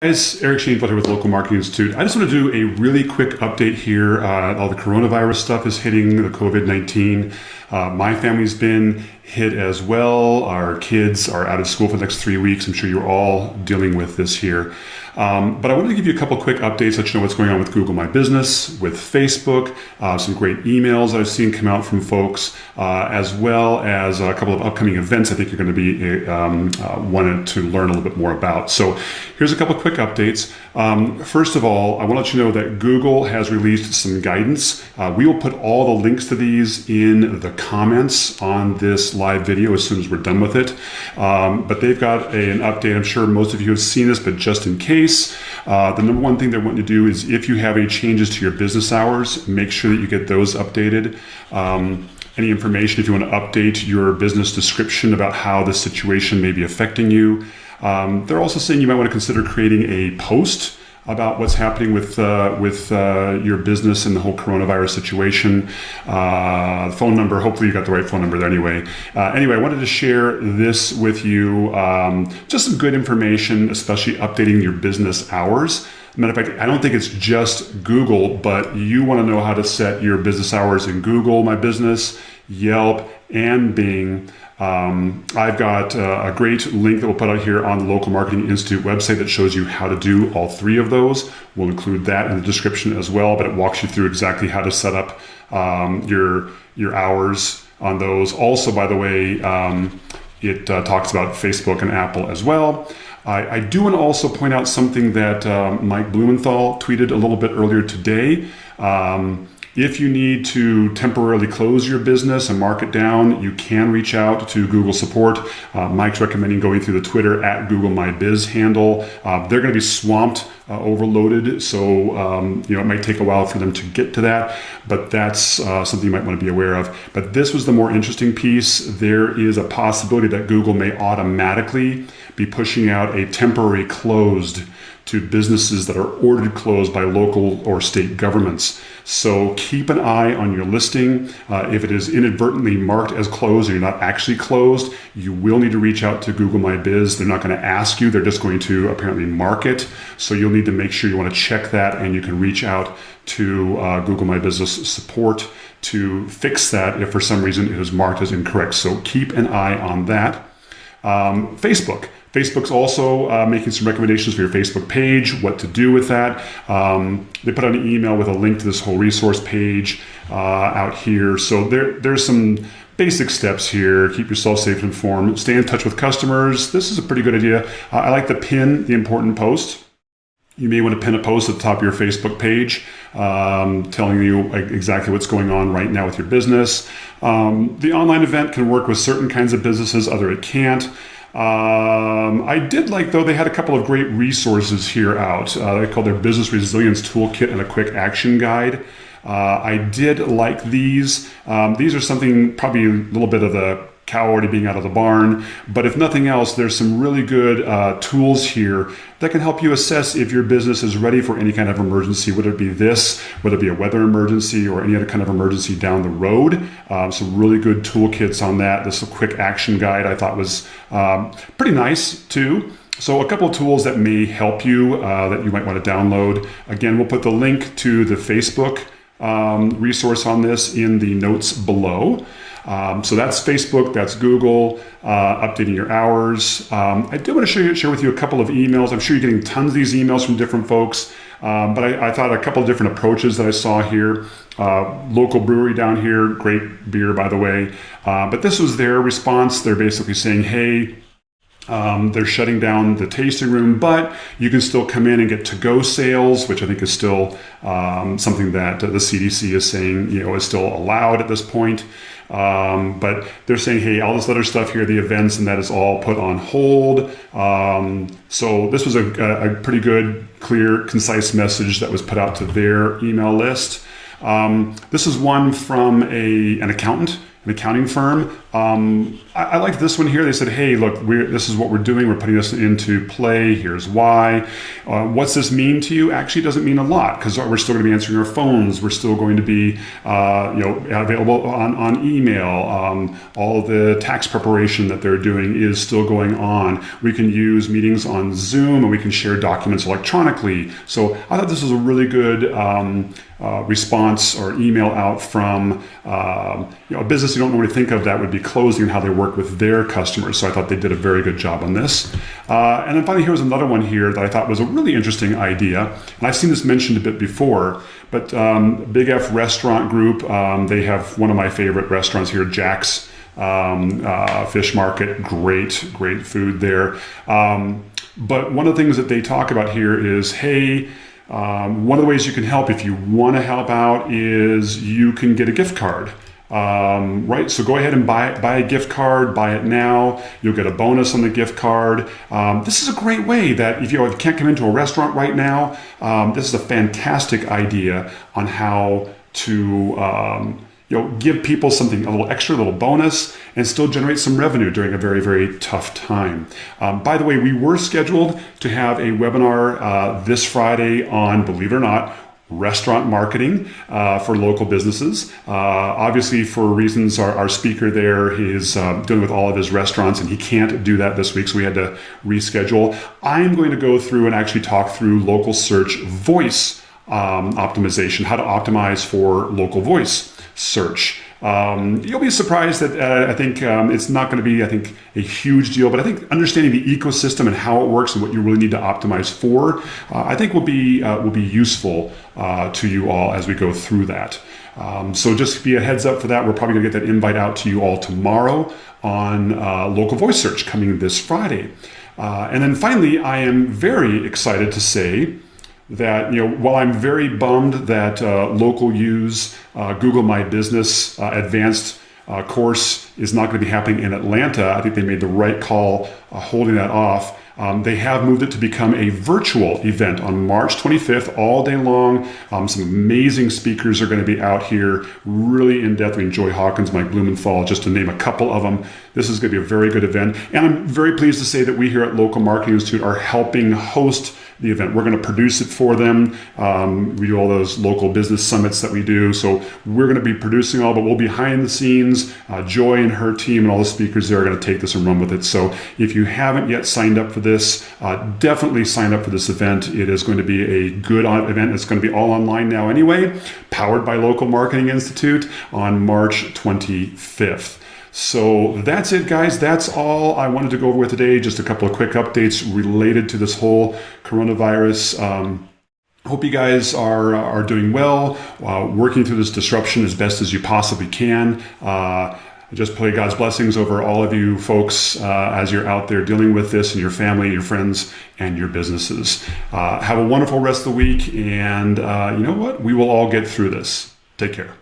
Guys, Eric Shanefield here with Local Marketing Institute. I just want to do a really quick update here. All the coronavirus stuff is hitting, the COVID-19. My family's been hit as well. Our kids are out of school for the next 3 weeks. I'm sure you're all dealing with this here. But I wanted to give you a couple quick updates, let you know what's going on with Google My Business, with Facebook, some great emails that I've seen come out from folks, as well as a couple of upcoming events I think you're going to be wanting to learn a little bit more about. So here's a couple quick updates. First of all, I want to let you know that Google has released some guidance. We will put all the links to these in the comments on this live video as soon as we're done with it. But they've got an update. I'm sure most of you have seen this, but just in case, the number one thing they want you to do is if you have any changes to your business hours, make sure that you get those updated. Any information, if you want to update your business description about how the situation may be affecting you. They're also saying you might want to consider creating a post about what's happening with your business and the whole coronavirus situation. The phone number, hopefully you got the right phone number there anyway. Anyway, I wanted to share this with you. Just some good information, especially updating your business hours. Matter of fact, I don't think it's just Google, but you want to know how to set your business hours in Google My Business, Yelp, and Bing. I've got a great link that we'll put out here on the Local Marketing Institute website that shows you how to do all three of those. We'll include that in the description as well, but it walks you through exactly how to set up your hours on those. Also, by the way, it talks about Facebook and Apple as well. I do want to also point out something that Mike Blumenthal tweeted a little bit earlier today. If you need to temporarily close your business and mark it down, you can reach out to Google support. Mike's recommending going through the Twitter at Google My Biz handle. They're going to be swamped, overloaded, so it might take a while for them to get to that, but that's something you might want to be aware of. But this was the more interesting piece. There is a possibility that Google may automatically be pushing out a temporary closed to businesses that are ordered closed by local or state governments. So keep an eye on your listing. If it is inadvertently marked as closed or you're not actually closed, you will need to reach out to Google My Biz. They're not going to ask you, they're just going to apparently mark it. So you'll need to make sure you want to check that, and you can reach out to Google My Business support to fix that if for some reason it is marked as incorrect. So keep an eye on that. Facebook's also making some recommendations for your Facebook page, what to do with that. They put out an email with a link to this whole resource page out here. So there's some basic steps here. Keep yourself safe and informed. Stay in touch with customers. This is a pretty good idea. I like to pin the important post. You may want to pin a post at the top of your Facebook page telling you exactly what's going on right now with your business. The online event can work with certain kinds of businesses, other it can't. I did like, though, they had a couple of great resources here out. They called their Business Resilience Toolkit and a Quick Action Guide. I did like these. These are something, probably a little bit of the cow already being out of the barn, but if nothing else, there's some really good tools here that can help you assess if your business is ready for any kind of emergency, whether it be this, whether it be a weather emergency or any other kind of emergency down the road. Some really good toolkits on that. This quick action guide I thought was pretty nice too. So a couple of tools that may help you that you might want to download. Again, we'll put the link to the Facebook resource on this in the notes below. So that's Facebook, that's Google, updating your hours. I did want to share with you a couple of emails. I'm sure you're getting tons of these emails from different folks, but I thought a couple of different approaches that I saw here. Local brewery down here, great beer, by the way. But this was their response. They're basically saying, hey, they're shutting down the tasting room, but you can still come in and get to-go sales, which I think is still something that the CDC is saying, is still allowed at this point. But they're saying, hey, all this other stuff here, the events, and that is all put on hold. So this was a pretty good, clear, concise message that was put out to their email list. This is one from an accountant an accounting firm. I liked this one here. They said, hey, look, this is what we're doing. We're putting this into play. Here's why. What's this mean to you? Actually, it doesn't mean a lot, because we're still going to be answering our phones. We're still going to be available on email. All the tax preparation that they're doing is still going on. We can use meetings on Zoom, and we can share documents electronically. So I thought this was a really good response or email out from a business you don't normally think of that would be closing, and how they work with their customers. So I thought they did a very good job on this. And then finally, here was another one here that I thought was a really interesting idea. And I've seen this mentioned a bit before, but Big F Restaurant Group, they have one of my favorite restaurants here, Jack's Fish Market. Great food there. But one of the things that they talk about here is, hey, one of the ways you can help, if you want to help out, is you can get a gift card. Right, so go ahead and buy a gift card, buy it now. You'll get a bonus on the gift card. This is a great way that if you can't come into a restaurant right now, this is a fantastic idea on how to give people something, a little extra, a little bonus, and still generate some revenue during a very, very tough time. By the way, we were scheduled to have a webinar this Friday on, believe it or not, restaurant marketing for local businesses. Obviously, for reasons, our speaker there is dealing with all of his restaurants, and he can't do that this week, so we had to reschedule. I'm going to go through and actually talk through local search voice optimization, how to optimize for local voice search. You'll be surprised that I think it's not going to be, a huge deal, but I think understanding the ecosystem and how it works and what you really need to optimize for, I think will be useful to you all as we go through that. So just be a heads up for that. We're probably going to get that invite out to you all tomorrow on local voice search coming this Friday. And then finally, I am very excited to say that, while I'm very bummed that Local Use Google My Business Advanced course is not going to be happening in Atlanta, I think they made the right call holding that off. They have moved it to become a virtual event on March 25th, all day long. Some amazing speakers are going to be out here, really in depth. I mean, Joy Hawkins, Mike Blumenthal, just to name a couple of them. This is going to be a very good event. And I'm very pleased to say that we here at Local Marketing Institute are helping host the event. We're going to produce it for them. We do all those local business summits that we do. So we're going to be producing all, but we'll be behind the scenes. Joy and her team and all the speakers there are going to take this and run with it. So if you haven't yet signed up for this, definitely sign up for this event. It is going to be a good event. It's going to be all online now anyway, powered by Local Marketing Institute on March 25th. So that's it, guys. That's all I wanted to go over with today. Just a couple of quick updates related to this whole coronavirus. Hope you guys are doing well, working through this disruption as best as you possibly can. I just pray God's blessings over all of you folks as you're out there dealing with this, and your family, your friends, and your businesses. Have a wonderful rest of the week, and you know what? We will all get through this. Take care.